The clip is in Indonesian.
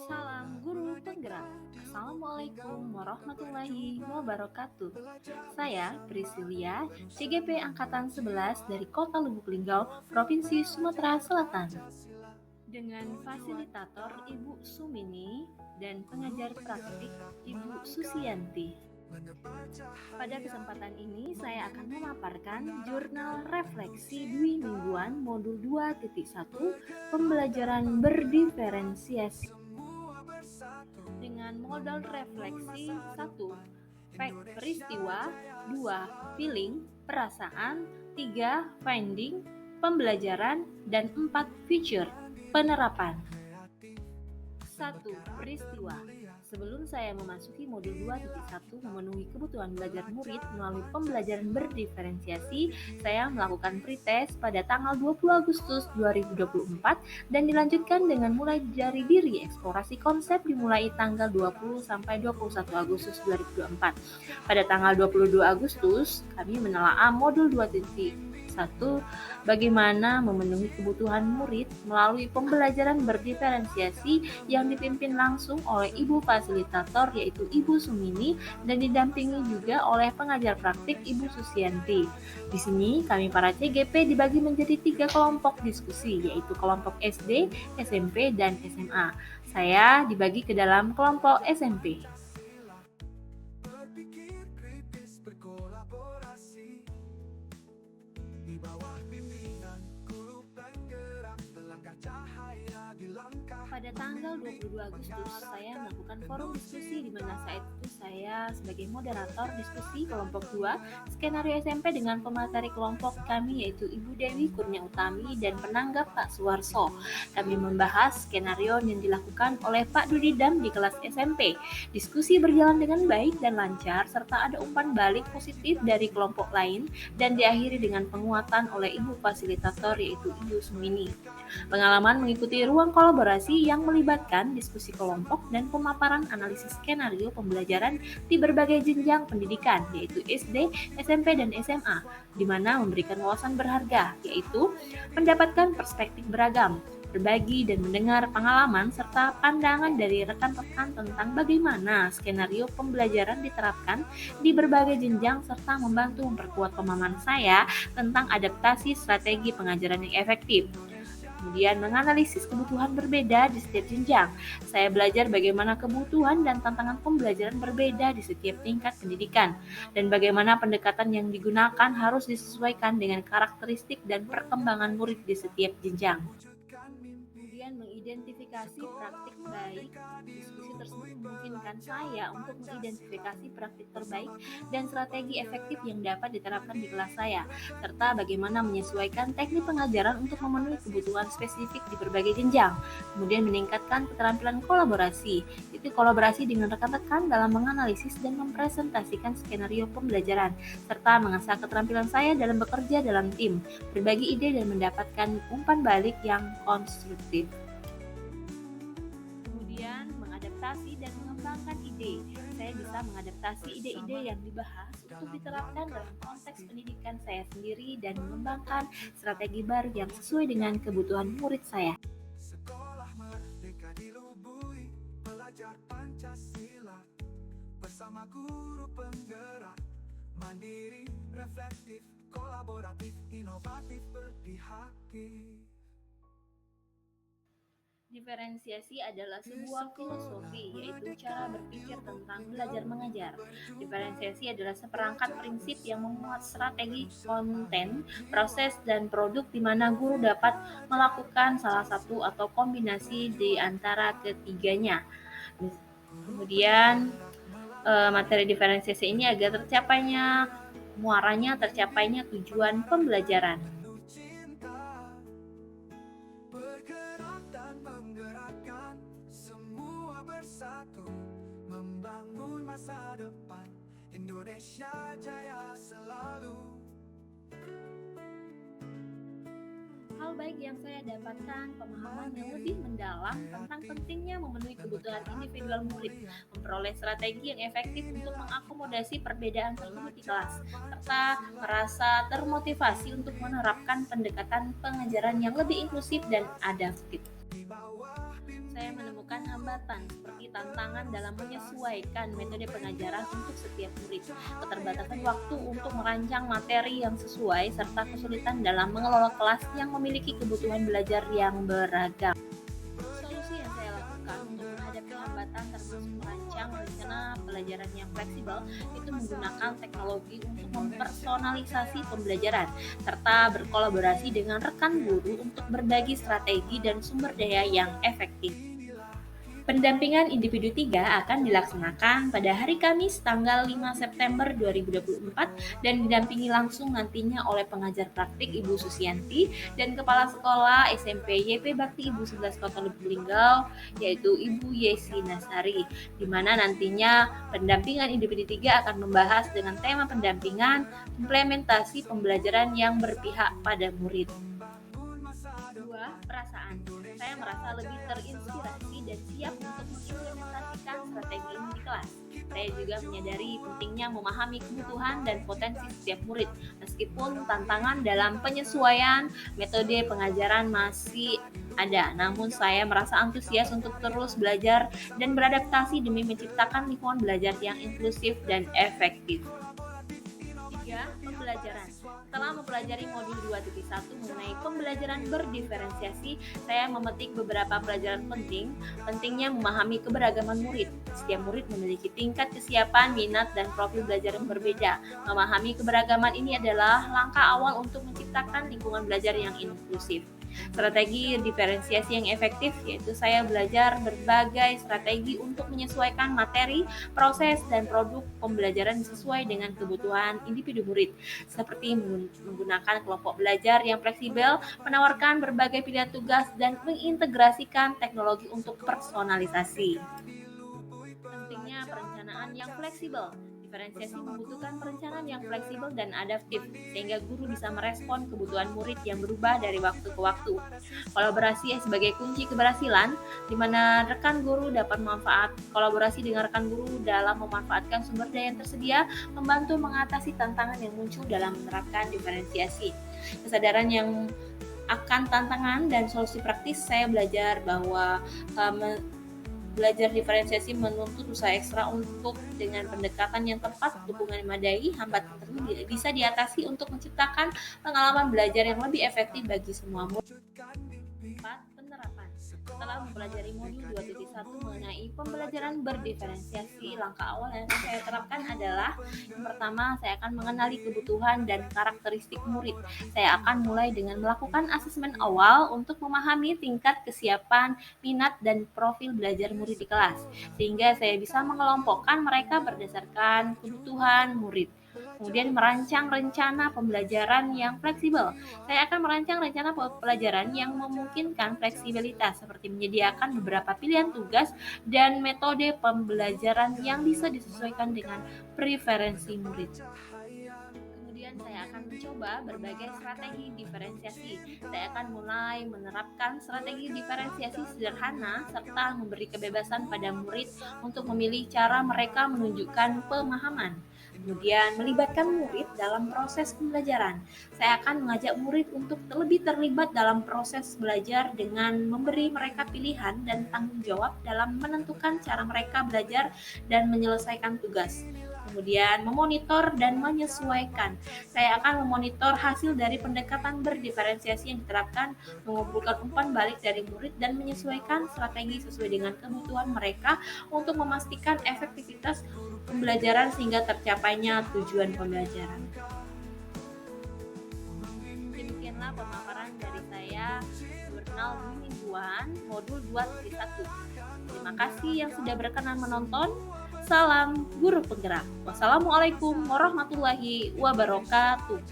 Salam guru penggerak. Assalamualaikum warahmatullahi wabarakatuh. Saya Priscilia, CGP Angkatan 11 dari Kota Lubuk Linggau, Provinsi Sumatera Selatan. Dengan fasilitator Ibu Sumini dan pengajar praktik Ibu Susianti. Pada kesempatan ini saya akan memaparkan jurnal refleksi Dwi Mingguan Modul 2.1 Pembelajaran Berdiferensiasi dengan modal refleksi 1. Peristiwa 2. Feeling, perasaan 3. Finding, pembelajaran dan 4. Feature, penerapan. 1. Peristiwa. Sebelum saya memasuki modul 2.1 memenuhi kebutuhan belajar murid melalui pembelajaran berdiferensiasi, saya melakukan pretest pada tanggal 20 Agustus 2024 dan dilanjutkan dengan mulai dari diri eksplorasi konsep dimulai tanggal 20 sampai 21 Agustus 2024. Pada tanggal 22 Agustus, kami menelaah modul 2.1 bagaimana memenuhi kebutuhan murid melalui pembelajaran berdiferensiasi yang dipimpin langsung oleh Ibu Fasilitator yaitu Ibu Sumini dan didampingi juga oleh pengajar praktik Ibu Susianti. Di sini kami para CGP dibagi menjadi 3 kelompok diskusi yaitu kelompok SD, SMP, dan SMA. Saya dibagi ke dalam kelompok SMP. Pada tanggal 22 Agustus, saya melakukan forum diskusi di mana saat itu saya sebagai moderator diskusi kelompok 2, skenario SMP dengan pemateri kelompok kami yaitu Ibu Dewi Kurnia Utami dan penanggap Pak Suwarso. Kami membahas skenario yang dilakukan oleh Pak Dudidam di kelas SMP. Diskusi berjalan dengan baik dan lancar serta ada umpan balik positif dari kelompok lain dan diakhiri dengan penguatan oleh Ibu Fasilitator yaitu Ibu Sumini. Pengalaman mengikuti ruang kolaborasi yang melibatkan diskusi kelompok dan pemaparan analisis skenario pembelajaran di berbagai jenjang pendidikan yaitu SD, SMP, dan SMA, di mana memberikan wawasan berharga yaitu mendapatkan perspektif beragam, berbagi dan mendengar pengalaman serta pandangan dari rekan-rekan tentang bagaimana skenario pembelajaran diterapkan di berbagai jenjang serta membantu memperkuat pemahaman saya tentang adaptasi strategi pengajaran yang efektif. Kemudian menganalisis kebutuhan berbeda di setiap jenjang. Saya belajar bagaimana kebutuhan dan tantangan pembelajaran berbeda di setiap tingkat pendidikan dan bagaimana pendekatan yang digunakan harus disesuaikan dengan karakteristik dan perkembangan murid di setiap jenjang. Kemudian mengidentifikasi praktik baik. Diskusi tersebut memungkinkan saya untuk mengidentifikasi praktik terbaik dan strategi efektif yang dapat diterapkan di kelas saya, serta bagaimana menyesuaikan teknik pengajaran untuk memenuhi kebutuhan spesifik di berbagai jenjang. Kemudian meningkatkan keterampilan kolaborasi, yaitu kolaborasi dengan rekan-rekan dalam menganalisis dan mempresentasikan skenario pembelajaran, serta mengasah keterampilan saya dalam bekerja dalam tim, berbagi ide dan mendapatkan umpan balik yang konstruktif. Kemudian mengadaptasi dan mengembangkan ide. Saya bisa mengadaptasi ide-ide yang dibahas untuk diterapkan dalam konteks pendidikan saya sendiri dan mengembangkan strategi baru yang sesuai dengan kebutuhan murid saya. Sekolah Merdeka dilubui, belajar Pancasila bersama guru penggerak, mandiri, reflektif, kolaboratif, inovatif, berpihak. Diferensiasi adalah sebuah filosofi, yaitu cara berpikir tentang belajar mengajar. Diferensiasi adalah seperangkat prinsip yang memuat strategi, konten, proses, dan produk di mana guru dapat melakukan salah satu atau kombinasi di antara ketiganya. Kemudian materi diferensiasi ini agar tercapainya tujuan pembelajaran. Menggerakkan semua bersatu, membangun masa depan Indonesia jaya selalu. Hal baik yang saya dapatkan, pemahaman yang lebih mendalam tentang pentingnya memenuhi kebutuhan individual murid, memperoleh strategi yang efektif untuk mengakomodasi perbedaan tersebut di kelas, serta merasa termotivasi untuk menerapkan pendekatan pengajaran yang lebih inklusif dan adaptif. Saya menemukan hambatan seperti tantangan dalam menyesuaikan metode pengajaran untuk setiap murid, keterbatasan waktu untuk merancang materi yang sesuai, serta kesulitan dalam mengelola kelas yang memiliki kebutuhan belajar yang beragam. Solusi yang saya lakukan untuk menghadapi hambatan termasuk merancang rencana pelajaran yang fleksibel itu menggunakan teknologi untuk mempersonalisasi pembelajaran serta berkolaborasi dengan rekan guru untuk berbagi strategi dan sumber daya yang efektif. Pendampingan individu 3 akan dilaksanakan pada hari Kamis tanggal 5 September 2024 dan didampingi langsung nantinya oleh pengajar praktik Ibu Susianti dan Kepala Sekolah SMP YP Bakti Ibu 11 Kota Lubuk Linggau yaitu Ibu Yesi Nasari, di mana nantinya pendampingan individu 3 akan membahas dengan tema pendampingan implementasi pembelajaran yang berpihak pada murid. 2. Perasaan. Saya merasa lebih terinspirasi dan siap untuk mengimplementasikan strategi ini di kelas. Saya juga menyadari pentingnya memahami kebutuhan dan potensi setiap murid, meskipun tantangan dalam penyesuaian metode pengajaran masih ada. Namun saya merasa antusias untuk terus belajar dan beradaptasi demi menciptakan lingkungan belajar yang inklusif dan efektif. 3. Pembelajaran. Setelah mempelajari modul 2.1 mengenai pembelajaran berdiferensiasi, saya memetik beberapa pelajaran pentingnya memahami keberagaman murid. Setiap murid memiliki tingkat kesiapan, minat, dan profil belajar yang berbeda. Memahami keberagaman ini adalah langkah awal untuk menciptakan lingkungan belajar yang inklusif. Strategi diferensiasi yang efektif yaitu saya belajar berbagai strategi untuk menyesuaikan materi, proses, dan produk pembelajaran sesuai dengan kebutuhan individu murid, seperti menggunakan kelompok belajar yang fleksibel, menawarkan berbagai pilihan tugas, dan mengintegrasikan teknologi untuk personalisasi. Pentingnya perencanaan yang fleksibel. Diferensiasi membutuhkan perencanaan yang fleksibel dan adaptif, sehingga guru bisa merespon kebutuhan murid yang berubah dari waktu ke waktu. Kolaborasi sebagai kunci keberhasilan, di mana rekan guru dapat kolaborasi dengan rekan guru dalam memanfaatkan sumber daya yang tersedia, membantu mengatasi tantangan yang muncul dalam menerapkan diferensiasi. Kesadaran yang akan tantangan dan solusi praktis, saya belajar bahwa belajar diferensiasi menuntut usaha ekstra untuk dengan pendekatan yang tepat, dukungan memadai, hambatan tersebut bisa diatasi untuk menciptakan pengalaman belajar yang lebih efektif bagi semua murid. 4. Penerapan. Setelah mempelajari modul 2.1 mengenai pembelajaran berdiferensiasi, langkah awal yang akan saya terapkan adalah yang pertama, saya akan mengenali kebutuhan dan karakteristik murid. Saya akan mulai dengan melakukan asesmen awal untuk memahami tingkat kesiapan, minat, dan profil belajar murid di kelas, sehingga saya bisa mengelompokkan mereka berdasarkan kebutuhan murid. Kemudian merancang rencana pembelajaran yang fleksibel. Saya akan merancang rencana pembelajaran yang memungkinkan fleksibilitas, seperti menyediakan beberapa pilihan tugas dan metode pembelajaran yang bisa disesuaikan dengan preferensi murid. Kemudian saya akan mencoba berbagai strategi diferensiasi. Saya akan mulai menerapkan strategi diferensiasi sederhana serta memberi kebebasan pada murid untuk memilih cara mereka menunjukkan pemahaman. Kemudian melibatkan murid dalam proses pembelajaran. Saya akan mengajak murid untuk lebih terlibat dalam proses belajar dengan memberi mereka pilihan dan tanggung jawab dalam menentukan cara mereka belajar dan menyelesaikan tugas. Kemudian memonitor dan menyesuaikan. Saya akan memonitor hasil dari pendekatan berdiferensiasi yang diterapkan, mengumpulkan umpan balik dari murid dan menyesuaikan strategi sesuai dengan kebutuhan mereka untuk memastikan efektivitas pembelajaran sehingga tercapainya tujuan pembelajaran. Demikianlah pemaparan dari saya jurnal mingguan modul 2.1. Terima kasih yang sudah berkenan menonton. Salam guru penggerak. Wassalamualaikum warahmatullahi wabarakatuh.